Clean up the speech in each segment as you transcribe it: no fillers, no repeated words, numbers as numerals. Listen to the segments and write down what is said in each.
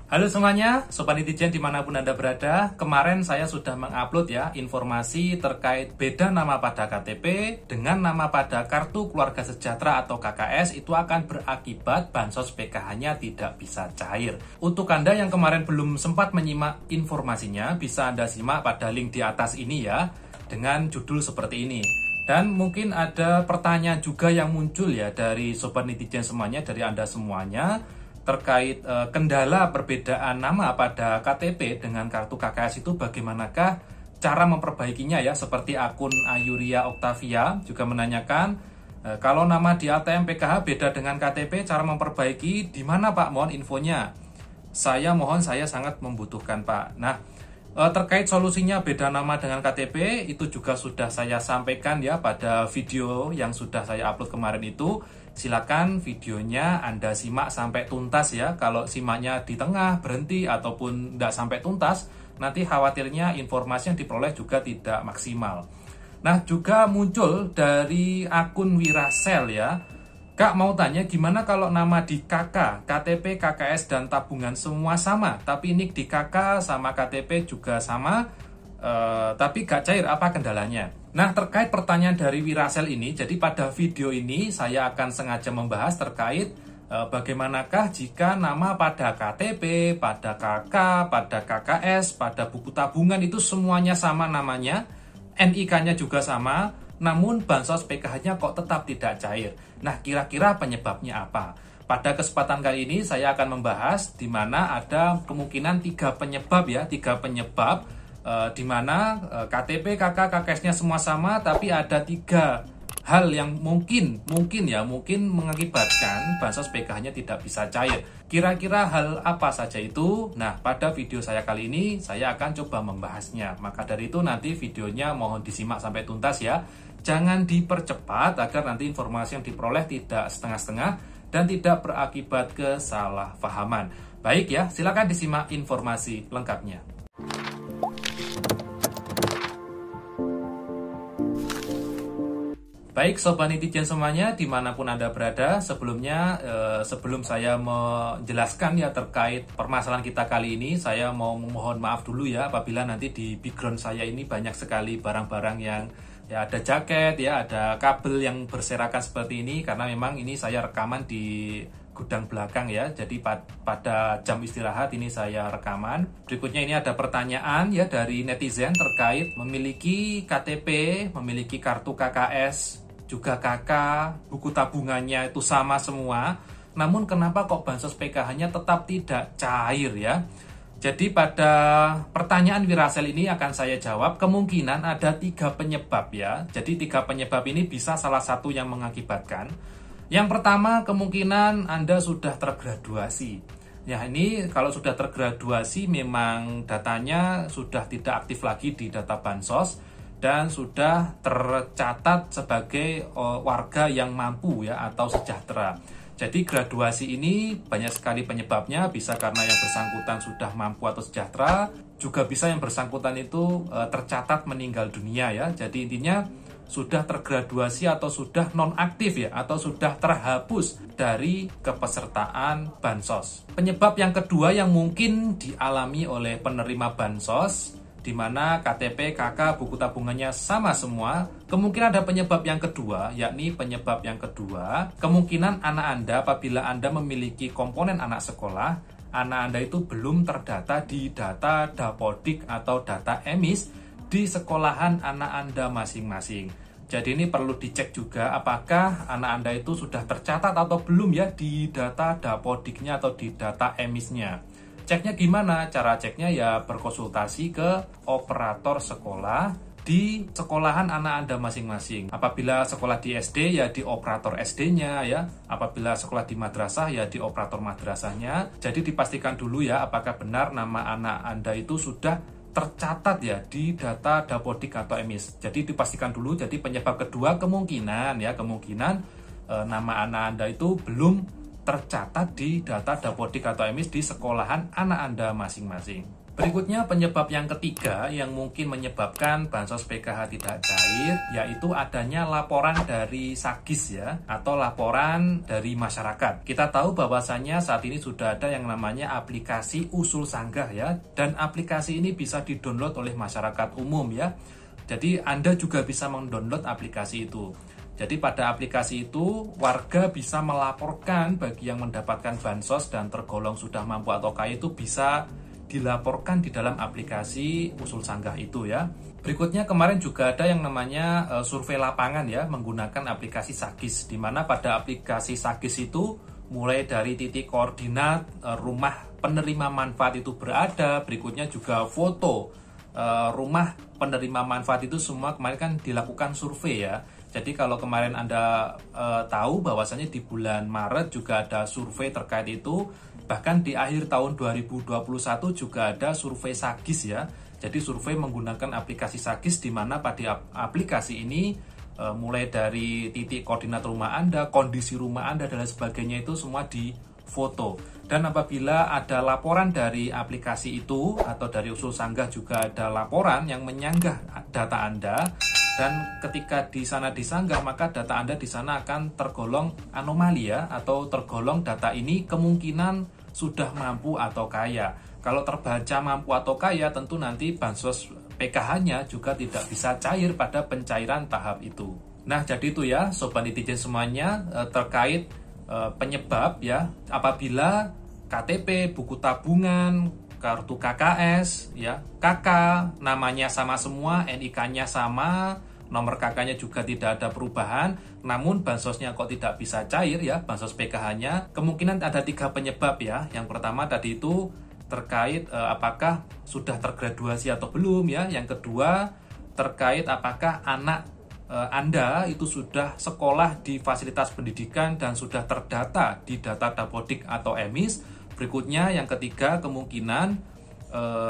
Halo semuanya, Sobat Netizen dimanapun Anda berada. Kemarin saya sudah mengupload ya informasi terkait beda nama pada KTP dengan nama pada Kartu Keluarga Sejahtera atau KKS itu akan berakibat bansos PKH-nya tidak bisa cair. Untuk Anda yang kemarin belum sempat menyimak informasinya, bisa Anda simak pada link di atas ini ya, dengan judul seperti ini. Dan mungkin ada pertanyaan juga yang muncul ya dari Sobat Netizen semuanya, dari Anda semuanya, terkait kendala perbedaan nama pada KTP dengan kartu KKS itu bagaimanakah cara memperbaikinya ya, seperti akun Ayuria Octavia juga menanyakan kalau nama di ATM PKH beda dengan KTP, cara memperbaiki di mana Pak, mohon infonya, saya sangat membutuhkan Pak. Nah, terkait solusinya beda nama dengan KTP itu juga sudah saya sampaikan ya pada video yang sudah saya upload kemarin itu. Silakan videonya Anda simak sampai tuntas ya. Kalau simaknya di tengah, berhenti, ataupun tidak sampai tuntas, nanti khawatirnya informasi yang diperoleh juga tidak maksimal. Nah, juga muncul dari akun Wirasel ya. Kak mau tanya gimana kalau nama di KK, KTP, KKS, dan tabungan semua sama, tapi nik di KK sama KTP juga sama, tapi gak cair, apa kendalanya? Nah, terkait pertanyaan dari Wirasel ini, jadi pada video ini saya akan sengaja membahas terkait bagaimanakah jika nama pada KTP, pada KK, pada KKS, pada buku tabungan itu semuanya sama namanya, NIK-nya juga sama, namun bansos PKH-nya kok tetap tidak cair. Nah, kira-kira penyebabnya apa? Pada kesempatan kali ini saya akan membahas di mana ada kemungkinan tiga penyebab ya, di mana KTP, KK, KKS-nya semua sama, tapi ada tiga hal yang mungkin mengakibatkan bansos PKH-nya tidak bisa cair. Kira-kira hal apa saja itu? Nah, pada video saya kali ini saya akan coba membahasnya. Maka dari itu nanti videonya mohon disimak sampai tuntas ya. Jangan dipercepat agar nanti informasi yang diperoleh tidak setengah-setengah dan tidak berakibat kesalahpahaman. Baik ya, silakan disimak informasi lengkapnya. Baik Sobat Netizen semuanya dimanapun Anda berada, sebelum saya menjelaskan ya terkait permasalahan kita kali ini, saya mau memohon maaf dulu ya apabila nanti di background saya ini banyak sekali barang-barang yang ya, ada jaket ya, ada kabel yang berserakan seperti ini, karena memang ini saya rekaman di gudang belakang ya, jadi pada jam istirahat ini saya rekaman. Berikutnya ini ada pertanyaan ya dari netizen terkait memiliki KTP, memiliki kartu KKS, juga KK, buku tabungannya itu sama semua, namun kenapa kok bansos PKH-nya tetap tidak cair ya? Jadi pada pertanyaan Wirasel ini akan saya jawab, kemungkinan ada tiga penyebab ya. Jadi tiga penyebab ini bisa salah satu yang mengakibatkan. Yang pertama, kemungkinan Anda sudah tergraduasi. Ya, ini kalau sudah tergraduasi memang datanya sudah tidak aktif lagi di data bansos dan sudah tercatat sebagai warga yang mampu ya atau sejahtera. Jadi graduasi ini banyak sekali penyebabnya, bisa karena yang bersangkutan sudah mampu atau sejahtera, juga bisa yang bersangkutan itu tercatat meninggal dunia ya. Jadi intinya sudah tergraduasi atau sudah nonaktif ya, atau sudah terhapus dari kepesertaan bansos. Penyebab yang kedua yang mungkin dialami oleh penerima bansos, di mana KTP, KK, buku tabungannya sama semua, kemungkinan ada penyebab yang kedua, yakni penyebab yang kedua, kemungkinan anak Anda apabila Anda memiliki komponen anak sekolah, anak Anda itu belum terdata di data Dapodik atau data emis di sekolahan anak Anda masing-masing. Jadi ini perlu dicek juga apakah anak Anda itu sudah tercatat atau belum ya di data Dapodiknya atau di data emisnya. Ceknya gimana? Cara ceknya ya berkonsultasi ke operator sekolah di sekolahan anak Anda masing-masing. Apabila sekolah di SD ya di operator SD-nya ya. Apabila sekolah di madrasah ya di operator madrasahnya. Jadi dipastikan dulu ya apakah benar nama anak Anda itu sudah tercatat ya di data Dapodik atau emis. Jadi dipastikan dulu. Jadi penyebab kedua kemungkinan nama anak Anda itu belum tercatat di data Dapodik atau emis di sekolahan anak Anda masing-masing. Berikutnya penyebab yang ketiga yang mungkin menyebabkan bansos PKH tidak cair, yaitu adanya laporan dari Sagis ya, atau laporan dari masyarakat. Kita tahu bahwasannya saat ini sudah ada yang namanya aplikasi Usul Sanggah ya, dan aplikasi ini bisa didownload oleh masyarakat umum ya. Jadi Anda juga bisa mendownload aplikasi itu. Jadi pada aplikasi itu warga bisa melaporkan bagi yang mendapatkan bansos dan tergolong sudah mampu atau kaya itu bisa dilaporkan di dalam aplikasi Usul Sanggah itu ya. Berikutnya kemarin juga ada yang namanya survei lapangan ya menggunakan aplikasi Sagis, di mana pada aplikasi Sagis itu mulai dari titik koordinat rumah penerima manfaat itu berada, berikutnya juga foto rumah penerima manfaat itu semua kemarin kan dilakukan survei ya. Jadi kalau kemarin Anda tahu bahwasannya di bulan Maret juga ada survei terkait itu, bahkan di akhir tahun 2021 juga ada survei Sagis ya. Jadi survei menggunakan aplikasi Sagis, di mana pada aplikasi ini mulai dari titik koordinat rumah Anda, kondisi rumah Anda dan lain sebagainya itu semua difoto. Dan apabila ada laporan dari aplikasi itu atau dari Usul Sanggah juga ada laporan yang menyanggah data Anda, dan ketika di sana disanggah maka data Anda di sana akan tergolong anomali ya, atau tergolong data ini kemungkinan sudah mampu atau kaya. Kalau terbaca mampu atau kaya, tentu nanti bansos PKH-nya juga tidak bisa cair pada pencairan tahap itu. Nah, jadi itu ya Sobat Netizen semuanya terkait penyebab ya, apabila KTP, buku tabungan, kartu KKS, ya, KK, namanya sama semua, NIK-nya sama, nomor KK-nya juga tidak ada perubahan, namun bansosnya kok tidak bisa cair ya, bansos PKH-nya, kemungkinan ada 3 penyebab ya. Yang pertama tadi itu terkait apakah sudah tergraduasi atau belum ya. Yang kedua terkait apakah anak Anda itu sudah sekolah di fasilitas pendidikan dan sudah terdata di data Dapodik atau EMIS. Berikutnya yang ketiga kemungkinan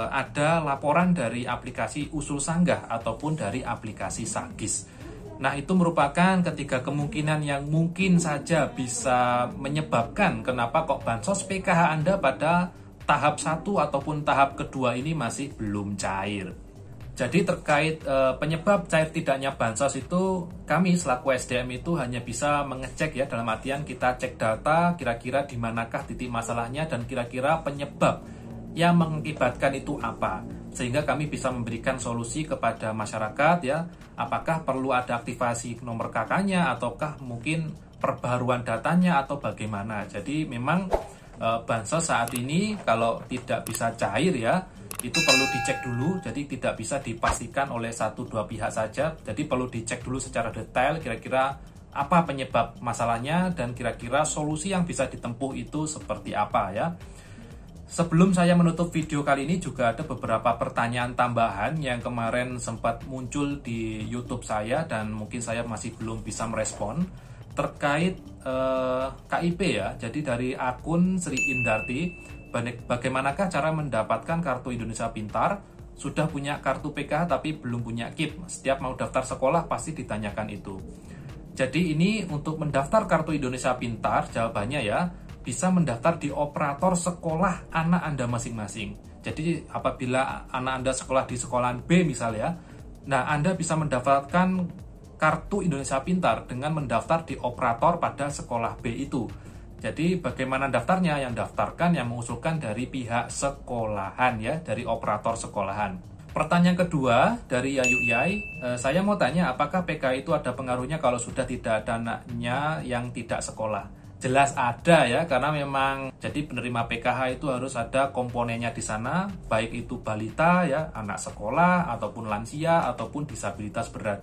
ada laporan dari aplikasi Usul Sanggah ataupun dari aplikasi Sagis. Nah, itu merupakan ketiga kemungkinan yang mungkin saja bisa menyebabkan kenapa kok bansos PKH Anda pada tahap 1 ataupun tahap kedua ini masih belum cair. Jadi terkait penyebab cair tidaknya bansos itu, kami selaku SDM itu hanya bisa mengecek ya, dalam artian kita cek data kira-kira di manakah titik masalahnya dan kira-kira penyebab yang mengakibatkan itu apa, sehingga kami bisa memberikan solusi kepada masyarakat ya, apakah perlu ada aktivasi nomor KK-nya ataukah mungkin perbaruan datanya atau bagaimana. Jadi memang bansos saat ini kalau tidak bisa cair ya, itu perlu dicek dulu, jadi tidak bisa dipastikan oleh 1-2 pihak saja, jadi perlu dicek dulu secara detail kira-kira apa penyebab masalahnya dan kira-kira solusi yang bisa ditempuh itu seperti apa ya. Sebelum saya menutup video kali ini juga ada beberapa pertanyaan tambahan yang kemarin sempat muncul di YouTube saya dan mungkin saya masih belum bisa merespon terkait KIP ya. Jadi dari akun Sri Indarti, bagaimanakah cara mendapatkan kartu Indonesia Pintar? Sudah punya kartu PKH tapi belum punya KIP. Setiap mau daftar sekolah pasti ditanyakan itu. Jadi ini untuk mendaftar kartu Indonesia Pintar, jawabannya ya, bisa mendaftar di operator sekolah anak Anda masing-masing. Jadi apabila anak Anda sekolah di sekolahan B misalnya, nah Anda bisa mendapatkan kartu Indonesia Pintar dengan mendaftar di operator pada sekolah B itu. Jadi bagaimana daftarnya? Yang daftarkan, yang mengusulkan dari pihak sekolahan ya, dari operator sekolahan. Pertanyaan kedua dari Yayu Yai, saya mau tanya apakah PKH itu ada pengaruhnya kalau sudah tidak ada anaknya yang tidak sekolah? Jelas ada ya, karena memang jadi penerima PKH itu harus ada komponennya di sana, baik itu balita ya, anak sekolah ataupun lansia ataupun disabilitas berat.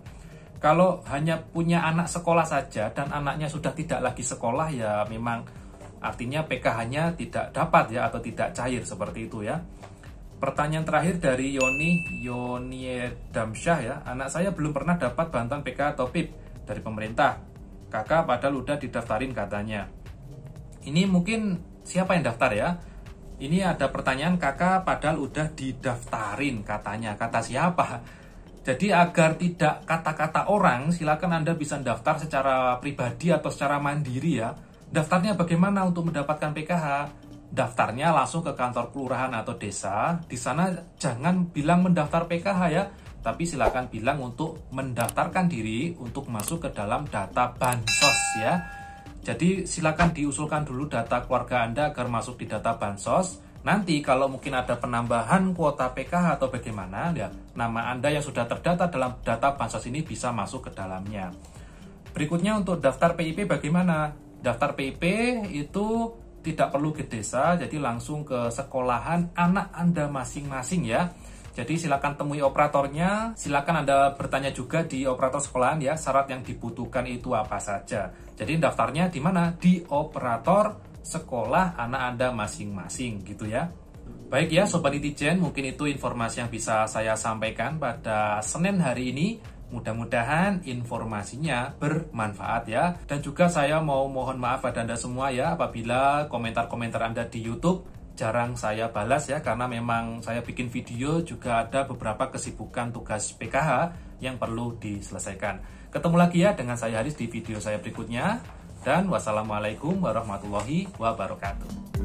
Kalau hanya punya anak sekolah saja dan anaknya sudah tidak lagi sekolah ya memang artinya PKH-nya tidak dapat ya atau tidak cair seperti itu ya. Pertanyaan terakhir dari Yoni Damsyah ya, anak saya belum pernah dapat bantuan PKH atau PIP dari pemerintah. Kakak padahal udah didaftarin katanya. Ini mungkin siapa yang daftar ya? Ini ada pertanyaan kakak padahal udah didaftarin katanya. Kata siapa? Jadi agar tidak kata-kata orang, silakan Anda bisa daftar secara pribadi atau secara mandiri ya. Daftarnya bagaimana untuk mendapatkan PKH? daftarnya langsung ke kantor kelurahan atau desa. Di sana jangan bilang mendaftar PKH ya, tapi silakan bilang untuk mendaftarkan diri untuk masuk ke dalam data bansos ya. Jadi silakan diusulkan dulu data keluarga Anda agar masuk di data bansos. Nanti kalau mungkin ada penambahan kuota PKH atau bagaimana ya, nama Anda yang sudah terdata dalam data bansos ini bisa masuk ke dalamnya. Berikutnya untuk daftar PIP bagaimana? Daftar PIP itu tidak perlu ke desa, jadi langsung ke sekolahan anak Anda masing-masing ya. Jadi silakan temui operatornya, silakan Anda bertanya juga di operator sekolahan ya, syarat yang dibutuhkan itu apa saja. Jadi daftarnya di mana? Di operator sekolah anak Anda masing-masing gitu ya. Baik ya Sobat Netizen, mungkin itu informasi yang bisa saya sampaikan pada Senin hari ini. Mudah-mudahan informasinya bermanfaat ya. Dan juga saya mau mohon maaf pada Anda semua ya, apabila komentar-komentar Anda di YouTube jarang saya balas ya, karena memang saya bikin video juga ada beberapa kesibukan tugas PKH yang perlu diselesaikan. Ketemu lagi ya dengan saya Haris di video saya berikutnya. Dan wassalamualaikum warahmatullahi wabarakatuh.